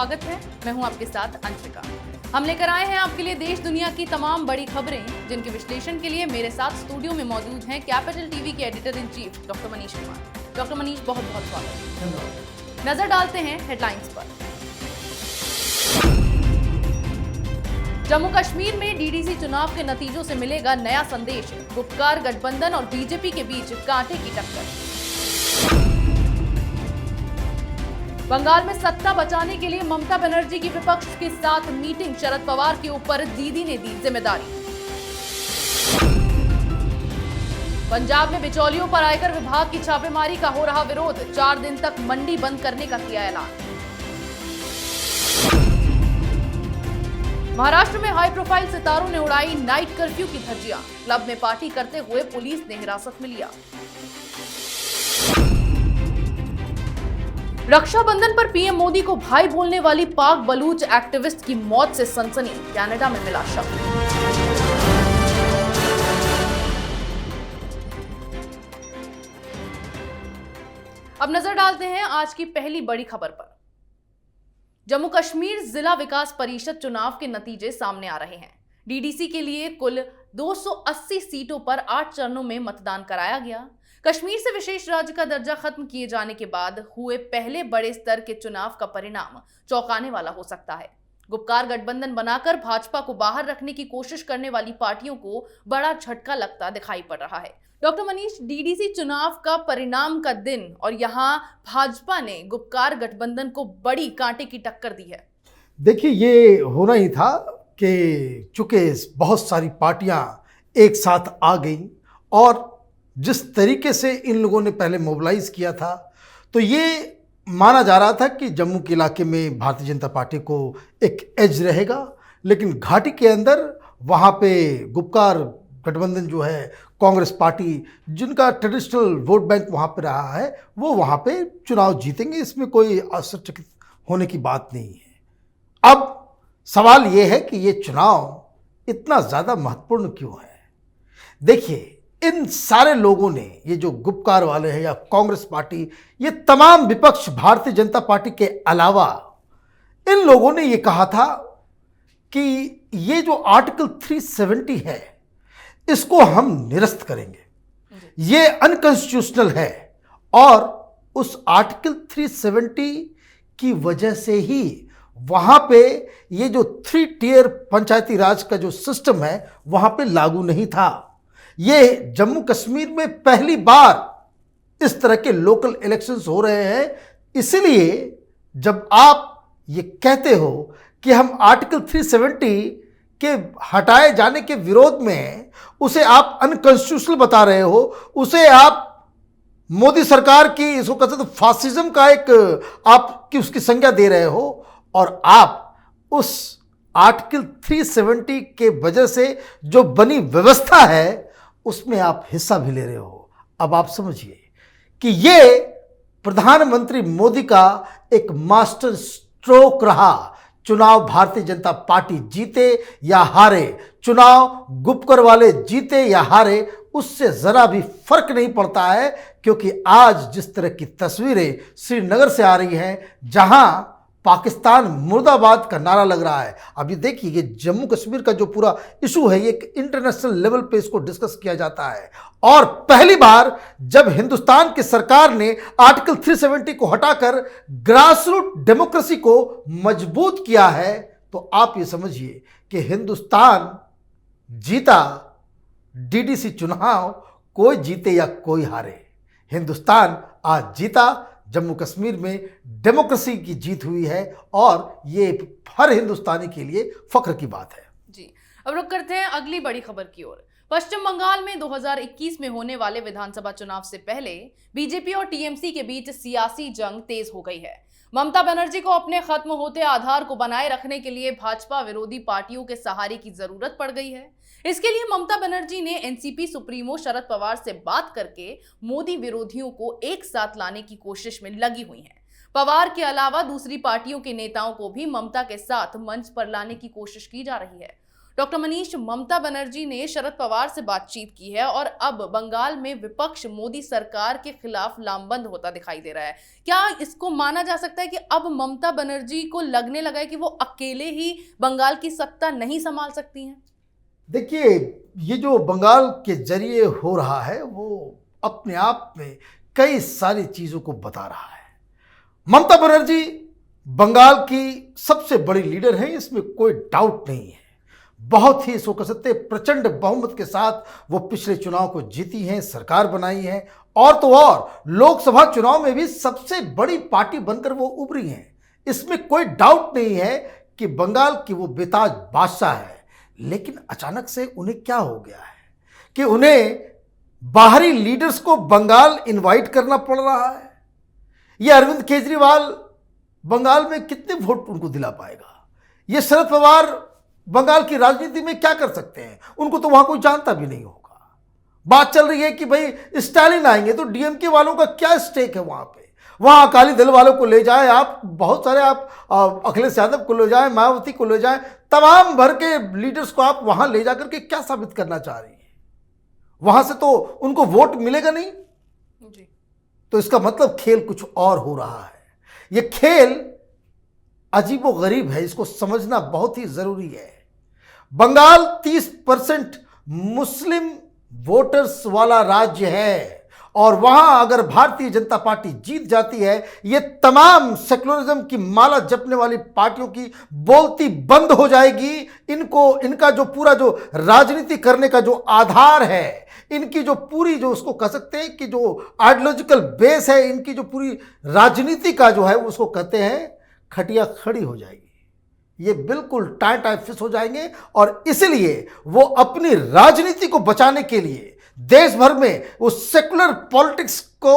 स्वागत है। मैं हूं आपके साथ अंशिका। हम लेकर आए हैं आपके लिए देश दुनिया की तमाम बड़ी खबरें, जिनके विश्लेषण के लिए मेरे साथ स्टूडियो में मौजूद हैं कैपिटल टीवी के editor in chief doctor Manish Kumar. Doctor Manish, बहुत बहुत स्वागत है। नजर डालते हैं हेडलाइंस पर। जम्मू कश्मीर में डीडीसी चुनाव के नतीजों से मिलेगा नया संदेश। गुपकार गठबंधन और बीजेपी के बीच कांटे की टक्कर। बंगाल में सत्ता बचाने के लिए ममता बनर्जी की विपक्ष के साथ मीटिंग। शरद पवार के ऊपर दीदी ने दी जिम्मेदारी। पंजाब में बिचौलियों पर आयकर विभाग की छापेमारी का हो रहा विरोध। 4 दिन तक मंडी बंद करने का किया ऐलान। महाराष्ट्र में हाई प्रोफाइल सितारों ने उड़ाई नाइट कर्फ्यू की धज्जियां। क्लब में पार्टी करते हुए पुलिस ने हिरासत में लिया। रक्षाबंधन पर पीएम मोदी को भाई बोलने वाली पाक बलूच एक्टिविस्ट की मौत से सनसनी। कनाडा में मिला शव। अब नजर डालते हैं आज की पहली बड़ी खबर पर। जम्मू कश्मीर जिला विकास परिषद चुनाव के नतीजे सामने आ रहे हैं। डीडीसी के लिए कुल 280 सीटों पर 8 चरणों में मतदान कराया गया। कश्मीर से विशेष राज्य का दर्जा खत्म किए जाने के बाद हुए पहले बड़े स्तर के चुनाव का परिणाम चौंकाने वाला हो सकता है। गुपकार गठबंधन बनाकर भाजपा को बाहर रखने की कोशिश करने वाली पार्टियों को बड़ा झटका लगता दिखाई पड़ रहा है। डॉक्टर मनीष, डीडीसी चुनाव का परिणाम का दिन और यहाँ भाजपा ने गुपकार गठबंधन को बड़ी कांटे की टक्कर दी है। देखिए, ये होना ही था कि चूंकि बहुत सारी पार्टियां एक साथ आ गई और जिस तरीके से इन लोगों ने पहले मोबिलाइज किया था, तो ये माना जा रहा था कि जम्मू के इलाके में भारतीय जनता पार्टी को एक एज रहेगा, लेकिन घाटी के अंदर वहाँ पे गुपकार गठबंधन जो है, कांग्रेस पार्टी जिनका ट्रेडिशनल वोट बैंक वहाँ पे रहा है, वो वहाँ पे चुनाव जीतेंगे। इसमें कोई आश्चर्यचकित होने की बात नहीं है। अब सवाल ये है कि ये चुनाव इतना ज़्यादा महत्वपूर्ण क्यों है। देखिए, इन सारे लोगों ने, ये जो गुपकार वाले हैं या कांग्रेस पार्टी, ये तमाम विपक्ष भारतीय जनता पार्टी के अलावा इन लोगों ने ये कहा था कि ये जो आर्टिकल 370 है इसको हम निरस्त करेंगे, ये अनकॉन्स्टिट्यूशनल है। और उस आर्टिकल 370 की वजह से ही वहां पे ये जो 3 टियर पंचायती राज का जो सिस्टम है वहां पे लागू नहीं था। ये जम्मू कश्मीर में पहली बार इस तरह के लोकल इलेक्शंस हो रहे हैं। इसलिए जब आप ये कहते हो कि हम आर्टिकल 370 के हटाए जाने के विरोध में उसे आप अनकॉन्स्टिट्यूशनल बता रहे हो, उसे आप मोदी सरकार की, इसको कहते तो फासिज्म का एक आपकी उसकी संज्ञा दे रहे हो, और आप उस आर्टिकल 370 के वजह से जो बनी व्यवस्था है उसमें आप हिस्सा भी ले रहे हो। अब आप समझिए कि ये प्रधानमंत्री मोदी का एक मास्टर स्ट्रोक रहा। चुनाव भारतीय जनता पार्टी जीते या हारे, चुनाव गुपकर वाले जीते या हारे, उससे ज़रा भी फर्क नहीं पड़ता है, क्योंकि आज जिस तरह की तस्वीरें श्रीनगर से आ रही हैं, जहां पाकिस्तान मुर्दाबाद का नारा लग रहा है। अभी देखिए, ये जम्मू कश्मीर का जो पूरा इशू है, ये इंटरनेशनल लेवल पे इसको डिस्कस किया जाता है। और पहली बार जब हिंदुस्तान की सरकार ने आर्टिकल 370 को हटाकर ग्रासरूट डेमोक्रेसी को मजबूत किया है, तो आप ये समझिए कि हिंदुस्तान जीता डीडीसी चुनाव, कोई जीते या कोई हारे, हिंदुस्तान आज जीता। जम्मू कश्मीर में डेमोक्रेसी की जीत हुई है और ये हर हिंदुस्तानी के लिए फख्र की बात है। जी, अब रुक करते हैं अगली बड़ी खबर की ओर। पश्चिम बंगाल में 2021 में होने वाले विधानसभा चुनाव से पहले बीजेपी और टीएमसी के बीच सियासी जंग तेज हो गई है। ममता बनर्जी को अपने खत्म होते आधार को बनाए रखने के लिए भाजपा विरोधी पार्टियों के सहारे की जरूरत पड़ गई है। इसके लिए ममता बनर्जी ने एनसीपी सुप्रीमो शरद पवार से बात करके मोदी विरोधियों को एक साथ लाने की कोशिश में लगी हुई हैं। पवार के अलावा दूसरी पार्टियों के नेताओं को भी ममता के साथ मंच पर लाने की कोशिश की जा रही है। डॉक्टर मनीष, ममता बनर्जी ने शरद पवार से बातचीत की है और अब बंगाल में विपक्ष मोदी सरकार के खिलाफ लामबंद होता दिखाई दे रहा है। क्या इसको माना जा सकता है कि अब ममता बनर्जी को लगने लगा है कि वो अकेले ही बंगाल की सत्ता नहीं संभाल सकती हैं? देखिए, ये जो बंगाल के जरिए हो रहा है वो अपने आप में कई सारी चीज़ों को बता रहा है। ममता बनर्जी बंगाल की सबसे बड़ी लीडर है, इसमें कोई डाउट नहीं है। बहुत ही इसको कह सकते हैं प्रचंड बहुमत के साथ वो पिछले चुनाव को जीती हैं, सरकार बनाई है, और तो और लोकसभा चुनाव में भी सबसे बड़ी पार्टी बनकर वो उभरी हैं। इसमें कोई डाउट नहीं है कि बंगाल की वो बेताज बादशाह है। लेकिन अचानक से उन्हें क्या हो गया है कि उन्हें बाहरी लीडर्स को बंगाल इनवाइट करना पड़ रहा है। ये अरविंद केजरीवाल बंगाल में कितने वोट उनको दिला पाएगा? ये शरद पवार बंगाल की राजनीति में क्या कर सकते हैं? उनको तो वहां कोई जानता भी नहीं होगा। बात चल रही है कि भाई स्टालिन आएंगे तो डीएमके वालों का क्या स्टेक है वहां पे? वहां अकाली दल वालों को ले जाए आप, बहुत सारे आप अखिलेश यादव को ले जाए, मायावती को ले जाए, तमाम भर के लीडर्स को आप वहां ले जाकर के क्या साबित करना चाह रही है? वहां से तो उनको वोट मिलेगा नहीं जी। तो इसका मतलब खेल कुछ और हो रहा है। यह खेल अजीबो गरीब है, इसको समझना बहुत ही जरूरी है। बंगाल 30% मुस्लिम वोटर्स वाला राज्य है और वहां अगर भारतीय जनता पार्टी जीत जाती है, ये तमाम सेकुलरिज्म की माला जपने वाली पार्टियों की बोलती बंद हो जाएगी। इनका जो पूरा जो राजनीति करने का जो आधार है, इनकी जो पूरी जो उसको कह सकते हैं कि जो आइडियोलॉजिकल बेस है, इनकी जो पूरी राजनीति का जो है उसको कहते हैं खटिया खड़ी हो जाएगी। ये बिल्कुल टाई फिस हो जाएंगे और इसलिए वो अपनी राजनीति को बचाने के लिए, देश भर में वो सेकुलर पॉलिटिक्स को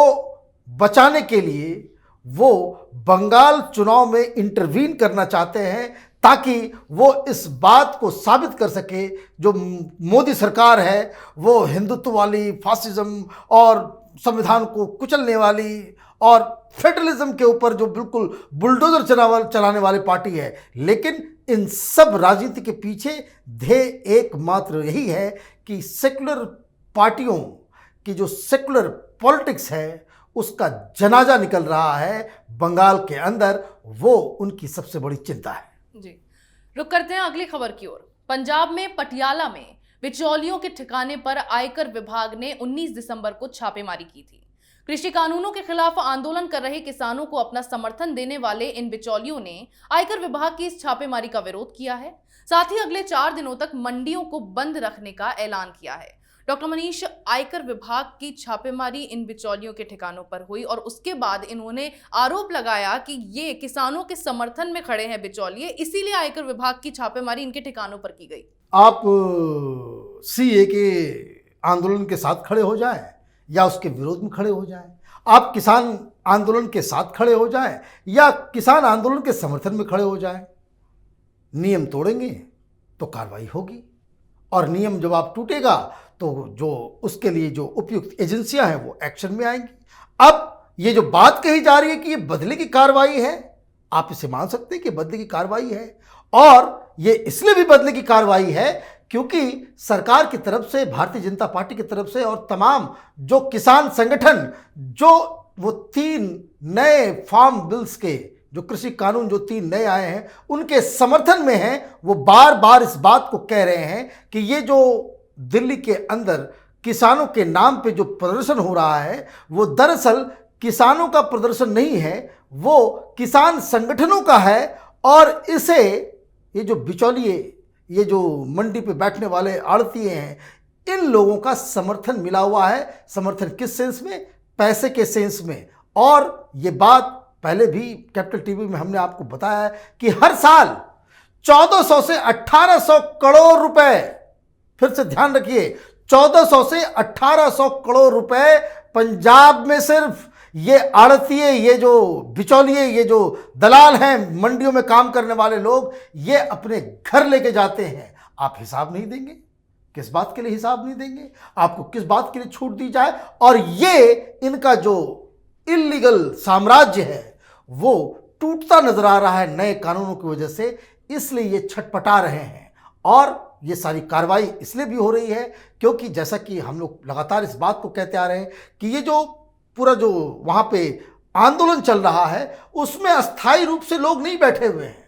बचाने के लिए वो बंगाल चुनाव में इंटरवीन करना चाहते हैं, ताकि वो इस बात को साबित कर सके जो मोदी सरकार है वो हिंदुत्व वाली, फासिज्म और संविधान को कुचलने वाली और फेडरलिज्म के ऊपर जो बिल्कुल बुलडोजर चलाने वाली पार्टी है। लेकिन इन सब राजनीति के पीछे ध्येय एकमात्र यही है कि सेकुलर पार्टियों की जो सेकुलर पॉलिटिक्स है उसका जनाजा निकल रहा है बंगाल के अंदर, वो उनकी सबसे बड़ी चिंता है। जी, रुक करते हैं अगली खबर की ओर। पंजाब में पटियाला में बिचौलियों के ठिकाने पर आयकर विभाग ने 19 दिसंबर को छापेमारी की थी। कृषि कानूनों के खिलाफ आंदोलन कर रहे किसानों को अपना समर्थन देने वाले इन बिचौलियों ने आयकर विभाग की इस छापेमारी का विरोध किया है। साथ ही अगले 4 दिनों तक मंडियों को बंद रखने का ऐलान किया है। डॉक्टर मनीष, आयकर विभाग की छापेमारी इन बिचौलियों के ठिकानों पर हुई और उसके बाद इन्होंने आरोप लगाया कि ये किसानों के समर्थन में खड़े हैं बिचौलिए, इसीलिए आयकर विभाग की छापेमारी इनके ठिकानों पर की गई। आप सीए के आंदोलन के साथ खड़े हो जाएं या उसके विरोध में खड़े हो जाएं, आप किसान आंदोलन के साथ खड़े हो जाएं या किसान आंदोलन के समर्थन में खड़े हो जाएं, नियम तोड़ेंगे तो कार्रवाई होगी और नियम जब आप टूटेगा तो जो उसके लिए जो उपयुक्त एजेंसियां हैं वो एक्शन में आएंगी। अब ये जो बात कही जा रही है कि ये बदले की कार्रवाई है, आप इसे मान सकते हैं कि बदले की कार्रवाई है, और ये इसलिए भी बदले की कार्रवाई है क्योंकि सरकार की तरफ से, भारतीय जनता पार्टी की तरफ से और तमाम जो किसान संगठन जो वो 3 नए फार्म बिल्स के जो कृषि कानून जो 3 नए आए हैं उनके समर्थन में हैं, वो बार बार इस बात को कह रहे हैं कि ये जो दिल्ली के अंदर किसानों के नाम पे जो प्रदर्शन हो रहा है वो दरअसल किसानों का प्रदर्शन नहीं है, वो किसान संगठनों का है। और इसे ये जो बिचौलिए, ये जो मंडी पे बैठने वाले आड़तीए हैं, इन लोगों का समर्थन मिला हुआ है। समर्थन किस सेंस में? पैसे के सेंस में। और ये बात पहले भी कैपिटल टीवी में हमने आपको बताया है कि हर साल 1400 से 1800 करोड़ रुपए, फिर से ध्यान रखिए, 1400 से 1800 करोड़ रुपए पंजाब में सिर्फ ये आड़तीए, ये जो बिचौलिए, ये जो दलाल हैं, मंडियों में काम करने वाले लोग, ये अपने घर लेके जाते हैं। आप हिसाब नहीं देंगे? किस बात के लिए हिसाब नहीं देंगे? आपको किस बात के लिए छूट दी जाए? और ये इनका जो इल्लीगल साम्राज्य है वो टूटता नजर आ रहा है नए कानूनों की वजह से, इसलिए ये छटपटा रहे हैं। और ये सारी कार्रवाई इसलिए भी हो रही है क्योंकि जैसा कि हम लोग लगातार इस बात को कहते आ रहे हैं कि ये जो पूरा जो वहाँ पे आंदोलन चल रहा है उसमें अस्थायी रूप से लोग नहीं बैठे हुए हैं।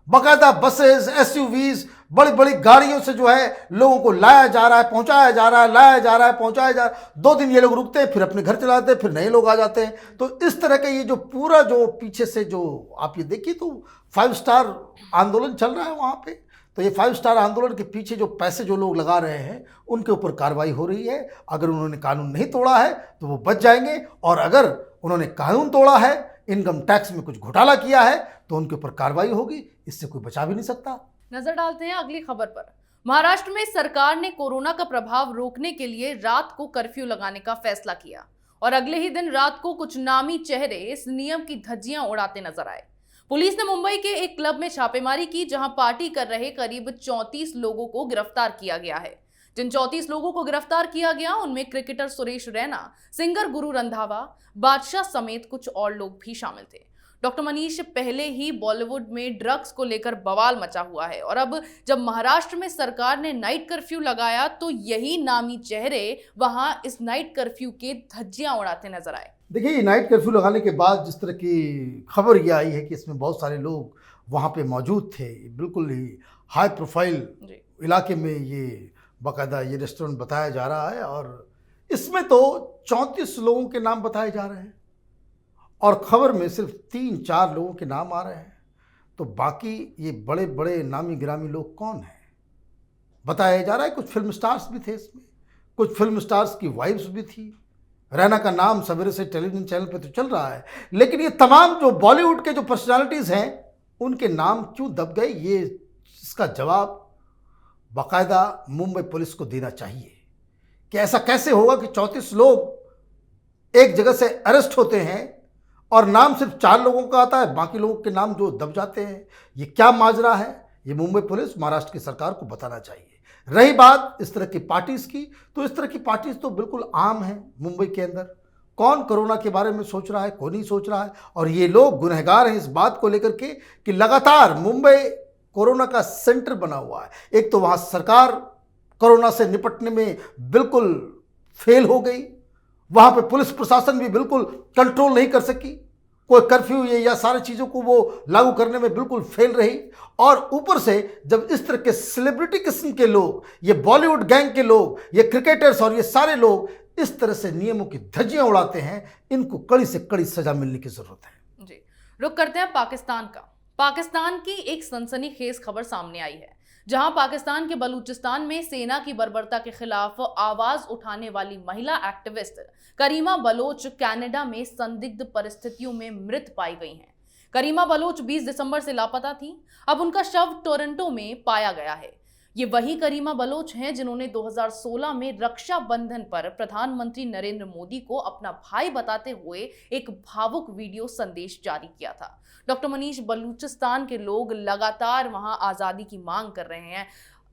बाकायदा बसेस, एसयूवीज, बड़ी बड़ी गाड़ियों से जो है लोगों को लाया जा रहा है, पहुंचाया जा रहा है, लाया जा रहा है, पहुंचाया जा रहा है। 2 दिन ये लोग रुकते हैं, फिर अपने घर चले जाते हैं, फिर नए लोग आ जाते हैं। तो इस तरह का ये जो पूरा जो पीछे से जो आप ये देखिए तो 5 स्टार आंदोलन चल रहा है वहाँ पे। तो ये 5 स्टार आंदोलन के पीछे जो पैसे जो लोग लगा रहे हैं उनके ऊपर कार्रवाई हो रही है। अगर उन्होंने कानून नहीं तोड़ा है तो वो बच जाएंगे, और अगर उन्होंने कानून तोड़ा है, इनकम टैक्स में कुछ घोटाला किया है, तो उनके ऊपर कार्रवाई होगी। इससे कोई बचा भी नहीं सकता। नजर डालते हैं अगली खबर पर। महाराष्ट्र में सरकार ने कोरोना का प्रभाव रोकने के लिए रात को कर्फ्यू लगाने का फैसला किया और अगले ही दिन रात को कुछ नामी चेहरे इस नियम की धज्जियां उड़ाते नजर आए। पुलिस ने मुंबई के एक क्लब में छापेमारी की जहां पार्टी कर रहे करीब 34 लोगों को गिरफ्तार किया गया है। जिन 34 लोगों को गिरफ्तार किया गया उनमें क्रिकेटर सुरेश रैना, सिंगर गुरु रंधावा, बादशाह समेत कुछ और लोग भी शामिल थे। डॉक्टर मनीष, पहले ही बॉलीवुड में ड्रग्स को लेकर बवाल मचा हुआ है और अब जब महाराष्ट्र में सरकार ने नाइट कर्फ्यू लगाया तो यही नामी चेहरे वहां इस नाइट कर्फ्यू के धज्जियां उड़ाते नजर आए। देखिए, नाइट कर्फ्यू लगाने के बाद जिस तरह की खबर ये आई है कि इसमें बहुत सारे लोग वहाँ पे मौजूद थे, बिल्कुल ही हाई प्रोफाइल इलाके में ये बाकायदा ये रेस्टोरेंट बताया जा रहा है, और इसमें तो 34 लोगों के नाम बताए जा रहे हैं और खबर में सिर्फ 3-4 लोगों के नाम आ रहे हैं। तो बाकी ये बड़े बड़े नामी गिरामी लोग कौन हैं बताया जा रहा है। कुछ फिल्म स्टार्स भी थे इसमें, कुछ फिल्म स्टार्स की वाइफ्स भी थी। रैना का नाम सवेरे से टेलीविजन चैनल पे तो चल रहा है, लेकिन ये तमाम जो बॉलीवुड के जो पर्सनालिटीज़ हैं उनके नाम क्यों दब गए, ये इसका जवाब बाकायदा मुंबई पुलिस को देना चाहिए कि ऐसा कैसे होगा कि 34 लोग एक जगह से अरेस्ट होते हैं और नाम सिर्फ 4 लोगों का आता है, बाकी लोगों के नाम जो दब जाते हैं। ये क्या माजरा है, ये मुंबई पुलिस महाराष्ट्र की सरकार को बताना चाहिए। रही बात इस तरह की पार्टीज़ की, तो इस तरह की पार्टीज़ तो बिल्कुल आम है मुंबई के अंदर। कौन कोरोना के बारे में सोच रहा है, कौन नहीं सोच रहा है। और ये लोग गुनहगार हैं इस बात को लेकर के कि लगातार मुंबई कोरोना का सेंटर बना हुआ है। एक तो वहाँ सरकार कोरोना से निपटने में बिल्कुल फेल हो गई, वहाँ पे पुलिस प्रशासन भी बिल्कुल कंट्रोल नहीं कर सकी, कोई कर्फ्यू ये या सारी चीज़ों को वो लागू करने में बिल्कुल फेल रही। और ऊपर से जब इस तरह के सेलिब्रिटी किस्म के लोग, ये बॉलीवुड गैंग के लोग, ये क्रिकेटर्स और ये सारे लोग इस तरह से नियमों की धज्जियां उड़ाते हैं, इनको कड़ी से कड़ी सजा मिलने की जरूरत है। जी, रुक करते हैं पाकिस्तान का। पाकिस्तान की एक सनसनीखेज खबर सामने आई है, जहां पाकिस्तान के बलूचिस्तान में सेना की बर्बरता के खिलाफ आवाज उठाने वाली महिला एक्टिविस्ट करीमा बलोच कनाडा में संदिग्ध परिस्थितियों में मृत पाई गई हैं। करीमा बलोच 20 दिसंबर से लापता थी। अब उनका शव टोरंटो में पाया गया है। ये वही करीमा बलोच हैं जिन्होंने 2016 में रक्षाबंधन पर प्रधानमंत्री नरेंद्र मोदी को अपना भाई बताते हुए एक भावुक वीडियो संदेश जारी किया था। डॉक्टर मनीष, बलूचिस्तान के लोग लगातार वहां आज़ादी की मांग कर रहे हैं।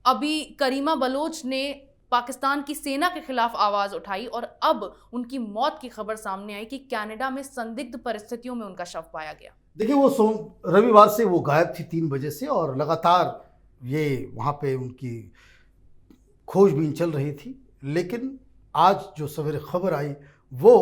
अभी करीमा बलोच ने पाकिस्तान की सेना के खिलाफ आवाज उठाई और अब उनकी मौत की खबर सामने आई कि कनाडा में संदिग्ध परिस्थितियों में उनका शव पाया गया। देखिए, वो रविवार से वो गायब थी 3 बजे से, और लगातार ये वहाँ पे उनकी खोजबीन चल रही थी। लेकिन आज जो सवेरे खबर आई वो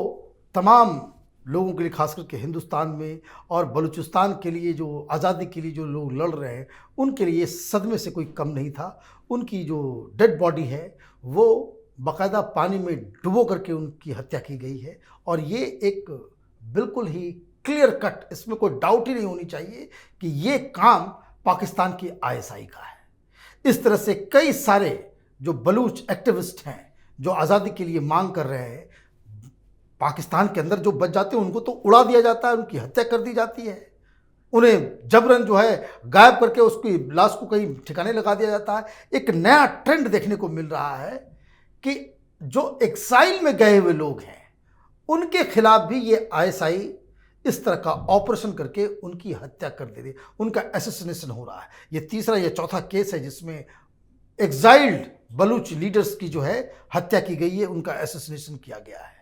तमाम लोगों के लिए, खास करके हिंदुस्तान में और बलूचिस्तान के लिए जो आज़ादी के लिए जो लोग लड़ रहे हैं उनके लिए सदमे से कोई कम नहीं था। उनकी जो डेड बॉडी है वो बाकायदा पानी में डुबो करके उनकी हत्या की गई है, और ये एक बिल्कुल ही क्लियर कट, इसमें कोई डाउट ही नहीं होनी चाहिए कि ये काम पाकिस्तान की आईएसआई का है। इस तरह से कई सारे जो बलूच एक्टिविस्ट हैं जो आज़ादी के लिए मांग कर रहे हैं, पाकिस्तान के अंदर जो बच जाते हैं उनको तो उड़ा दिया जाता है, उनकी हत्या कर दी जाती है, उन्हें जबरन जो है गायब करके उसकी लाश को कहीं ठिकाने लगा दिया जाता है। एक नया ट्रेंड देखने को मिल रहा है कि जो एक्साइल में गए हुए लोग हैं उनके खिलाफ भी ये आईएसआई इस तरह का ऑपरेशन करके उनकी हत्या कर दे रही, उनका असैसिनेशन हो रहा है। ये तीसरा या चौथा केस है जिसमें एक्साइल्ड बलूच लीडर्स की जो है हत्या की गई है, उनका असैसिनेशन किया गया है।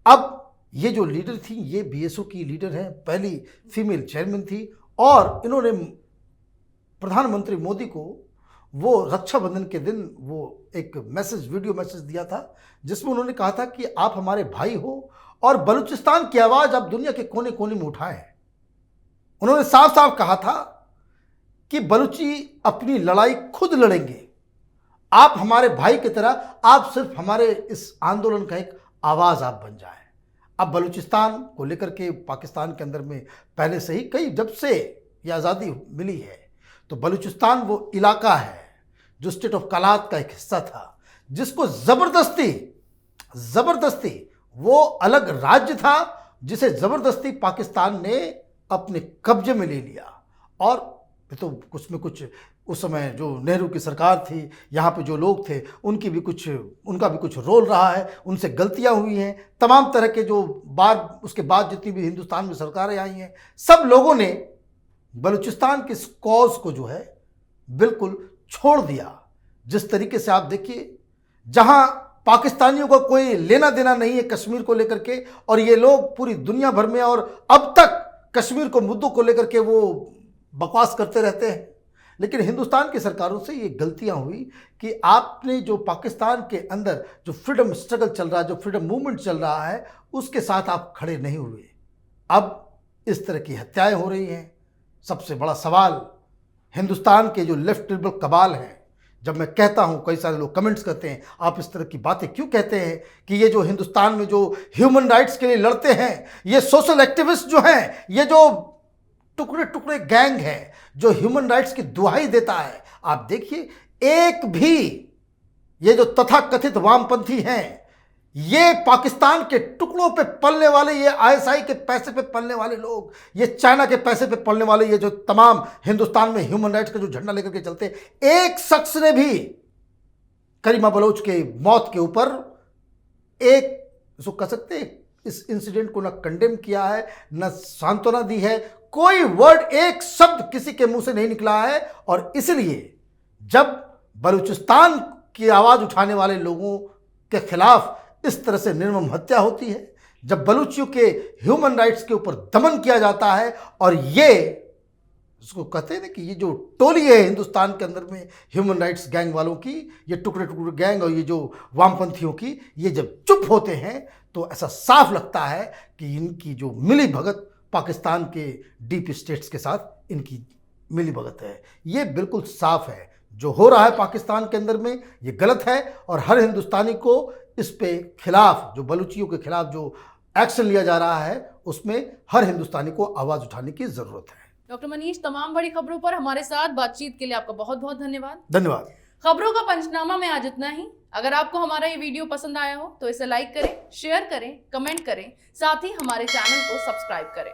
अब ये जो लीडर थी ये बीएसओ की लीडर हैं, पहली फीमेल चेयरमैन थी, और इन्होंने प्रधानमंत्री मोदी को वो रक्षाबंधन के दिन वो एक मैसेज, वीडियो मैसेज दिया था, जिसमें उन्होंने कहा था कि आप हमारे भाई हो और बलूचिस्तान की आवाज़ आप दुनिया के कोने कोने में उठाएं। उन्होंने साफ साफ कहा था कि बलूची अपनी लड़ाई खुद लड़ेंगे, आप हमारे भाई की तरह, आप सिर्फ हमारे इस आंदोलन का एक आवाज़ आप बन जाए। अब बलूचिस्तान को लेकर के पाकिस्तान के अंदर में पहले से ही कई, जब से ये आज़ादी मिली है, तो बलूचिस्तान वो इलाका है जो स्टेट ऑफ कलात का एक हिस्सा था, जिसको ज़बरदस्ती वो अलग राज्य था जिसे ज़बरदस्ती पाकिस्तान ने अपने कब्जे में ले लिया। और तो कुछ में कुछ उस समय जो नेहरू की सरकार थी, यहाँ पे जो लोग थे, उनका भी कुछ रोल रहा है, उनसे गलतियाँ हुई हैं, तमाम तरह के जो उसके बाद जितनी भी हिंदुस्तान में सरकारें आई हैं, सब लोगों ने बलूचिस्तान के इस कॉज को जो है बिल्कुल छोड़ दिया। जिस तरीके से आप देखिए, जहाँ पाकिस्तानियों का कोई लेना देना नहीं है कश्मीर को लेकर के, और ये लोग पूरी दुनिया भर में और अब तक कश्मीर को मुद्दों को लेकर के वो बकवास करते रहते हैं। लेकिन हिंदुस्तान की सरकारों से ये गलतियां हुई कि आपने जो पाकिस्तान के अंदर जो फ्रीडम स्ट्रगल चल रहा है, जो फ्रीडम मूवमेंट चल रहा है, उसके साथ आप खड़े नहीं हुए। अब इस तरह की हत्याएं हो रही हैं। सबसे बड़ा सवाल हिंदुस्तान के जो लेफ्ट लिबरल कबाल हैं, जब मैं कहता हूं, कई सारे लोग कमेंट्स करते हैं, आप इस तरह की बातें क्यों कहते हैं कि ये जो हिंदुस्तान में जो ह्यूमन राइट्स के लिए लड़ते हैं, ये सोशल एक्टिविस्ट जो हैं, ये जो टुकड़े टुकड़े गैंग है जो ह्यूमन राइट्स की दुहाई देता है, आप देखिए, एक भी ये जो तथाकथित वामपंथी हैं, ये पाकिस्तान के टुकड़ों पे पलने वाले, ये आईएसआई के पैसे पे पलने वाले लोग, ये चाइना के पैसे पे पलने वाले, ये जो तमाम हिंदुस्तान में ह्यूमन राइट्स का जो झंडा लेकर के चलते, एक शख्स ने भी करीमा बलोच के मौत के ऊपर एक, इसको कह सकते हैं, इस इंसिडेंट को ना कंडेम किया है, ना सांत्वना दी है, कोई वर्ड, एक शब्द किसी के मुंह से नहीं निकला है। और इसलिए जब बलूचिस्तान की आवाज उठाने वाले लोगों के खिलाफ इस तरह से निर्मम हत्या होती है, जब बलूचियों के ह्यूमन राइट्स के ऊपर दमन किया जाता है, और ये इसको कहते हैं ना कि ये जो टोली है हिंदुस्तान के अंदर में ह्यूमन राइट्स गैंग वालों की, ये टुकड़े टुकड़े गैंग और ये जो वामपंथियों की, ये जब चुप होते हैं तो ऐसा साफ लगता है कि इनकी जो मिली भगत पाकिस्तान के डीप स्टेट्स के साथ इनकी मिली भगत है। ये बिल्कुल साफ है, जो हो रहा है पाकिस्तान के अंदर में ये गलत है, और हर हिंदुस्तानी को इस पे खिलाफ, जो बलूचियों के खिलाफ जो एक्शन लिया जा रहा है, उसमें हर हिंदुस्तानी को आवाज़ उठाने की ज़रूरत है। डॉक्टर मनीष, तमाम बड़ी खबरों पर हमारे साथ बातचीत के लिए आपका बहुत बहुत धन्यवाद। धन्यवाद। खबरों का पंचनामा में आज इतना ही। अगर आपको हमारा ये वीडियो पसंद आया हो तो इसे लाइक करें, शेयर करें, कमेंट करें, साथ ही हमारे चैनल को सब्सक्राइब करें।